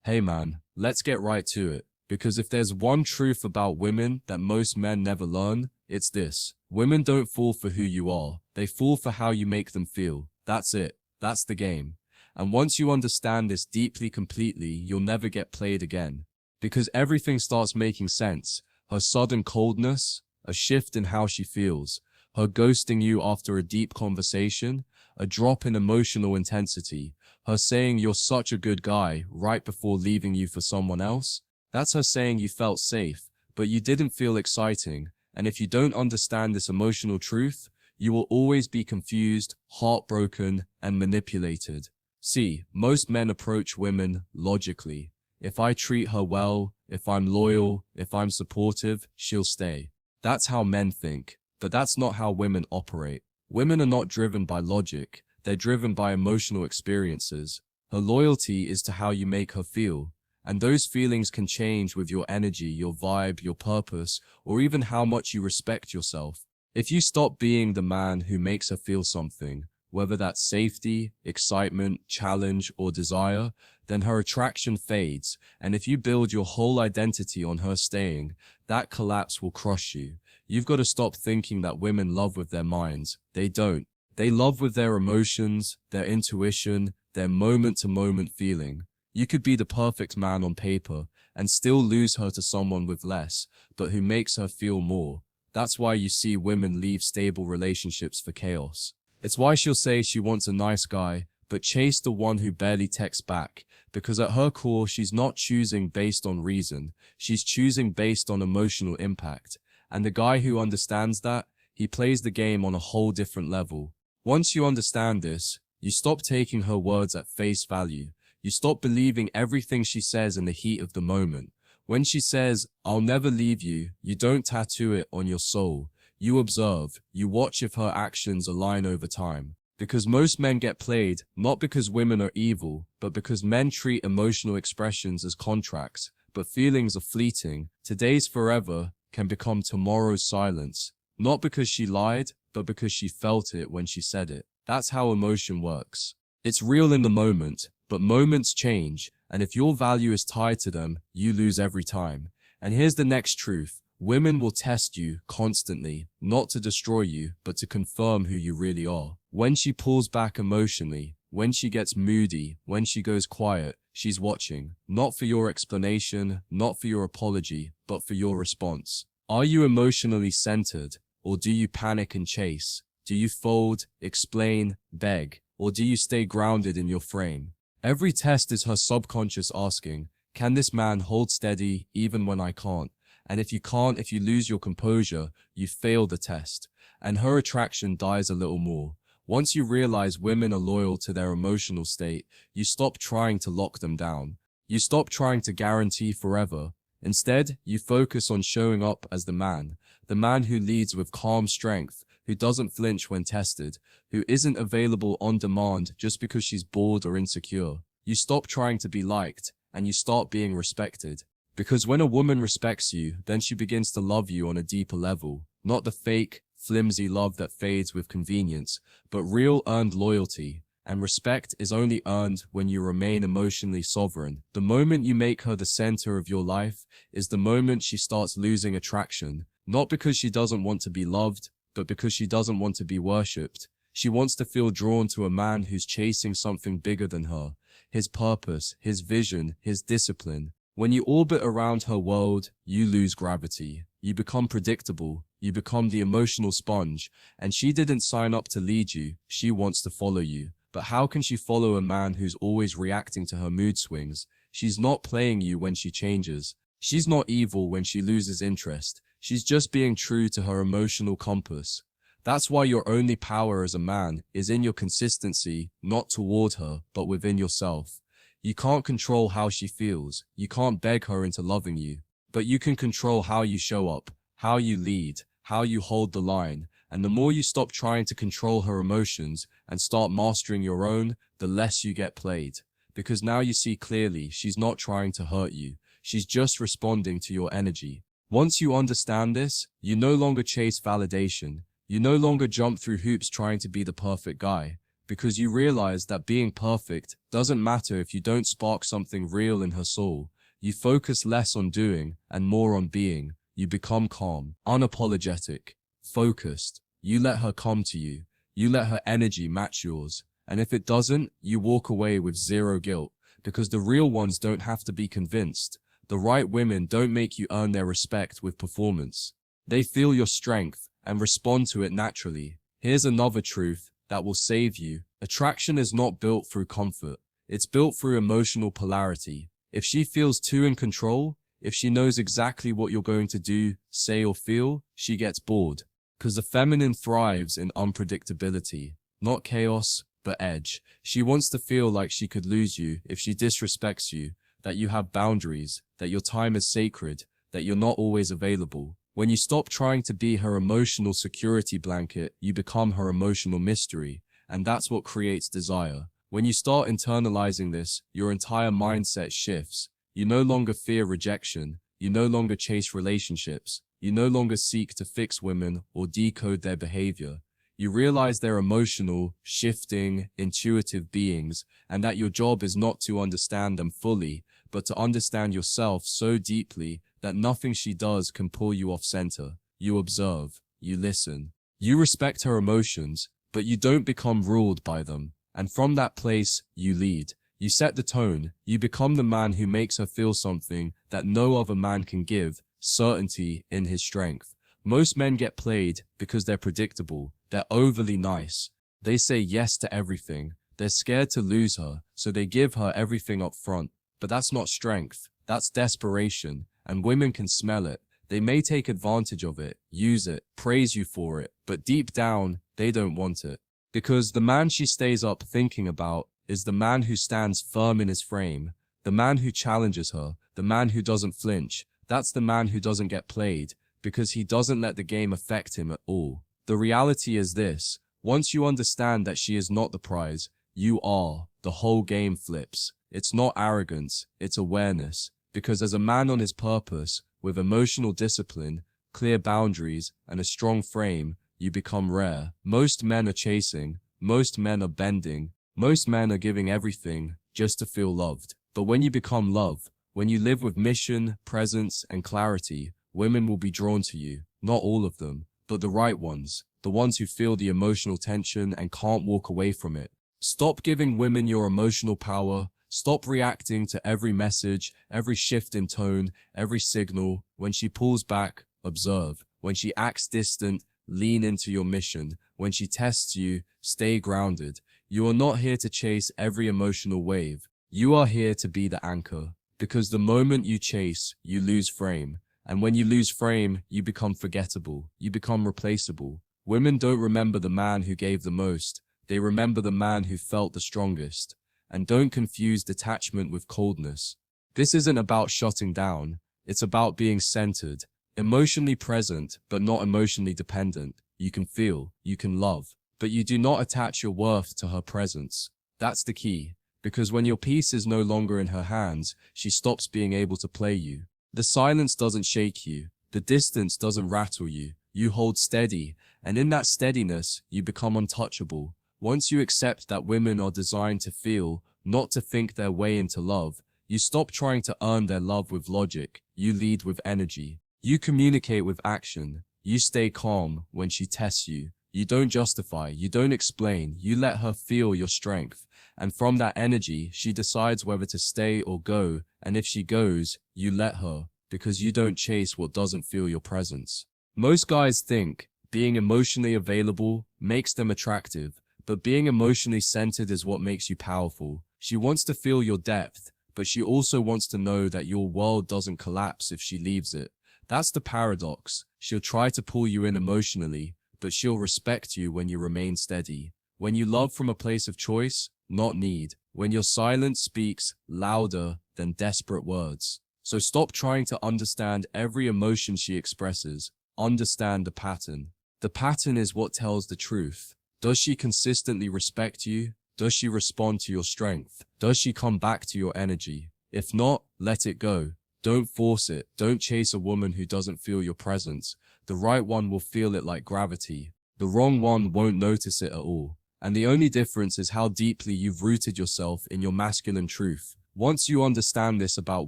Hey man, let's get right to it. Because if there's one truth about women that most men never learn, it's this. Women don't fall for who you are. They fall for how you make them feel. That's it. That's the game. And once you understand this deeply, completely, you'll never get played again. Because everything starts making sense. Her sudden coldness, a shift in how she feels, her ghosting you after a deep conversation, a drop in emotional intensity, her saying you're such a good guy right before leaving you for someone else. That's her saying you felt safe, but you didn't feel exciting. And if you don't understand this emotional truth, you will always be confused, heartbroken, and manipulated. See, most men approach women logically. If I treat her well, if I'm loyal, if I'm supportive, she'll stay. That's how men think, but that's not how women operate. Women are not driven by logic, they're driven by emotional experiences. Her loyalty is to how you make her feel, and those feelings can change with your energy, your vibe, your purpose, or even how much you respect yourself. If you stop being the man who makes her feel something, whether that's safety, excitement, challenge, or desire, then her attraction fades, and if you build your whole identity on her staying, that collapse will crush you. You've got to stop thinking that women love with their minds. They don't. They love with their emotions, their intuition, their moment-to-moment feeling. You could be the perfect man on paper and still lose her to someone with less, but who makes her feel more. That's why you see women leave stable relationships for chaos. It's why she'll say she wants a nice guy, but chase the one who barely texts back, because at her core, she's not choosing based on reason. She's choosing based on emotional impact. And the guy who understands that, he plays the game on a whole different level. Once you understand this, you stop taking her words at face value. You stop believing everything she says in the heat of the moment. When she says, "I'll never leave you," you don't tattoo it on your soul. You observe, you watch if her actions align over time. Because most men get played, not because women are evil, but because men treat emotional expressions as contracts, but feelings are fleeting. Today's forever can become tomorrow's silence. Not because she lied, but because she felt it when she said it. That's how emotion works. It's real in the moment, but moments change, and if your value is tied to them, you lose every time. And here's the next truth. Women will test you constantly, not to destroy you, but to confirm who you really are. When she pulls back emotionally, when she gets moody, when she goes quiet, she's watching. Not for your explanation, not for your apology, but for your response. Are you emotionally centered, or do you panic and chase? Do you fold, explain, beg, or do you stay grounded in your frame? Every test is her subconscious asking, can this man hold steady even when I can't? And if you can't, if you lose your composure, you fail the test, and her attraction dies a little more. Once you realize women are loyal to their emotional state, you stop trying to lock them down. You stop trying to guarantee forever. Instead, you focus on showing up as the man who leads with calm strength, who doesn't flinch when tested, who isn't available on demand just because she's bored or insecure. You stop trying to be liked, and you start being respected. Because when a woman respects you, then she begins to love you on a deeper level. Not the fake, flimsy love that fades with convenience, but real earned loyalty. And respect is only earned when you remain emotionally sovereign. The moment you make her the center of your life is the moment she starts losing attraction. Not because she doesn't want to be loved, but because she doesn't want to be worshipped. She wants to feel drawn to a man who's chasing something bigger than her. His purpose, his vision, his discipline. When you orbit around her world, you lose gravity. You become predictable. You become the emotional sponge. And she didn't sign up to lead you. She wants to follow you. But how can she follow a man who's always reacting to her mood swings? She's not playing you when she changes. She's not evil when she loses interest. She's just being true to her emotional compass. That's why your only power as a man is in your consistency, not toward her, but within yourself. You can't control how she feels. You can't beg her into loving you. But you can control how you show up, how you lead, how you hold the line. And the more you stop trying to control her emotions and start mastering your own, the less you get played. Because now you see clearly she's not trying to hurt you. She's just responding to your energy. Once you understand this, you no longer chase validation. You no longer jump through hoops trying to be the perfect guy. because you realize that being perfect doesn't matter if you don't spark something real in her soul. You focus less on doing and more on being. You become calm, unapologetic, focused. You let her come to you. You let her energy match yours. And if it doesn't, you walk away with zero guilt, because the real ones don't have to be convinced. The right women don't make you earn their respect with performance. They feel your strength and respond to it naturally. Here's another truth that will save you. Attraction is not built through comfort. It's built through emotional polarity. If she feels too in control, if she knows exactly what you're going to do, say or feel, she gets bored. Because the feminine thrives in unpredictability, not chaos, but edge. She wants to feel like she could lose you if she disrespects you, that you have boundaries, that your time is sacred, that you're not always available. When you stop trying to be her emotional security blanket, you become her emotional mystery, and that's what creates desire. When you start internalizing this, your entire mindset shifts. You no longer fear rejection. You no longer chase relationships. You no longer seek to fix women or decode their behavior. You realize they're emotional, shifting, intuitive beings, and that your job is not to understand them fully, but to understand yourself so deeply that nothing she does can pull you off center. You observe, you listen, you respect her emotions, but you don't become ruled by them. And from that place, you lead. You set the tone. You become the man who makes her feel something that no other man can give, certainty in his strength. Most men get played because they're predictable. They're overly nice. They say yes to everything. They're scared to lose her, so they give her everything up front. But that's not strength. That's desperation. And women can smell it. They may take advantage of it, use it, praise you for it, but deep down, they don't want it. Because the man she stays up thinking about is the man who stands firm in his frame, the man who challenges her, the man who doesn't flinch. That's the man who doesn't get played, because he doesn't let the game affect him at all. The reality is this: once you understand that she is not the prize, you are, the whole game flips. It's not arrogance, it's awareness. Because as a man on his purpose, with emotional discipline, clear boundaries, and a strong frame, you become rare. Most men are chasing, most men are bending, most men are giving everything just to feel loved. But when you become love, when you live with mission, presence, and clarity, women will be drawn to you. Not all of them, but the right ones, the ones who feel the emotional tension and can't walk away from it. Stop giving women your emotional power. Stop reacting to every message, every shift in tone, every signal. When she pulls back, observe. When she acts distant, lean into your mission. When she tests you, stay grounded. You are not here to chase every emotional wave. You are here to be the anchor. Because the moment you chase, you lose frame. And when you lose frame, you become forgettable. You become replaceable. Women don't remember the man who gave the most. They remember the man who felt the strongest. And don't confuse detachment with coldness. This isn't about shutting down. It's about being centered, emotionally present, but not emotionally dependent. You can feel, you can love, but you do not attach your worth to her presence. That's the key, because when your piece is no longer in her hands, she stops being able to play you. The silence doesn't shake you. The distance doesn't rattle you. You hold steady, and in that steadiness, you become untouchable. Once you accept that women are designed to feel, not to think their way into love, you stop trying to earn their love with logic. You lead with energy. You communicate with action. You stay calm when she tests you. You don't justify. You don't explain. You let her feel your strength. And from that energy, she decides whether to stay or go. And if she goes, you let her, because you don't chase what doesn't feel your presence. Most guys think being emotionally available makes them attractive. But being emotionally centered is what makes you powerful. She wants to feel your depth, but she also wants to know that your world doesn't collapse if she leaves it. That's the paradox. She'll try to pull you in emotionally, but she'll respect you when you remain steady. When you love from a place of choice, not need. When your silence speaks louder than desperate words. So stop trying to understand every emotion she expresses. Understand the pattern. The pattern is what tells the truth. Does she consistently respect you? Does she respond to your strength? Does she come back to your energy? If not, let it go. Don't force it. Don't chase a woman who doesn't feel your presence. The right one will feel it like gravity. The wrong one won't notice it at all. And the only difference is how deeply you've rooted yourself in your masculine truth. Once you understand this about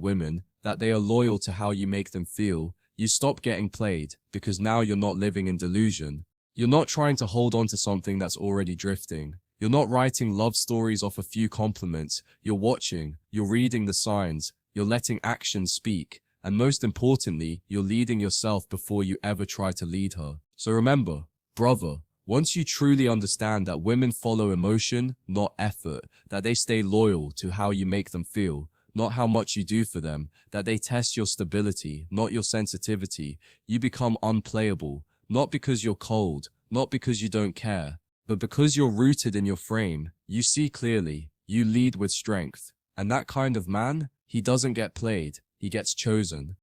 women, that they are loyal to how you make them feel, you stop getting played, because now you're not living in delusion. You're not trying to hold on to something that's already drifting. You're not writing love stories off a few compliments. You're watching, you're reading the signs, you're letting actions speak, and most importantly, you're leading yourself before you ever try to lead her. So remember, brother, once you truly understand that women follow emotion, not effort, that they stay loyal to how you make them feel, not how much you do for them, that they test your stability, not your sensitivity, you become unplayable, not because you're cold, not because you don't care, but because you're rooted in your frame. You see clearly, you lead with strength. And that kind of man, he doesn't get played, he gets chosen.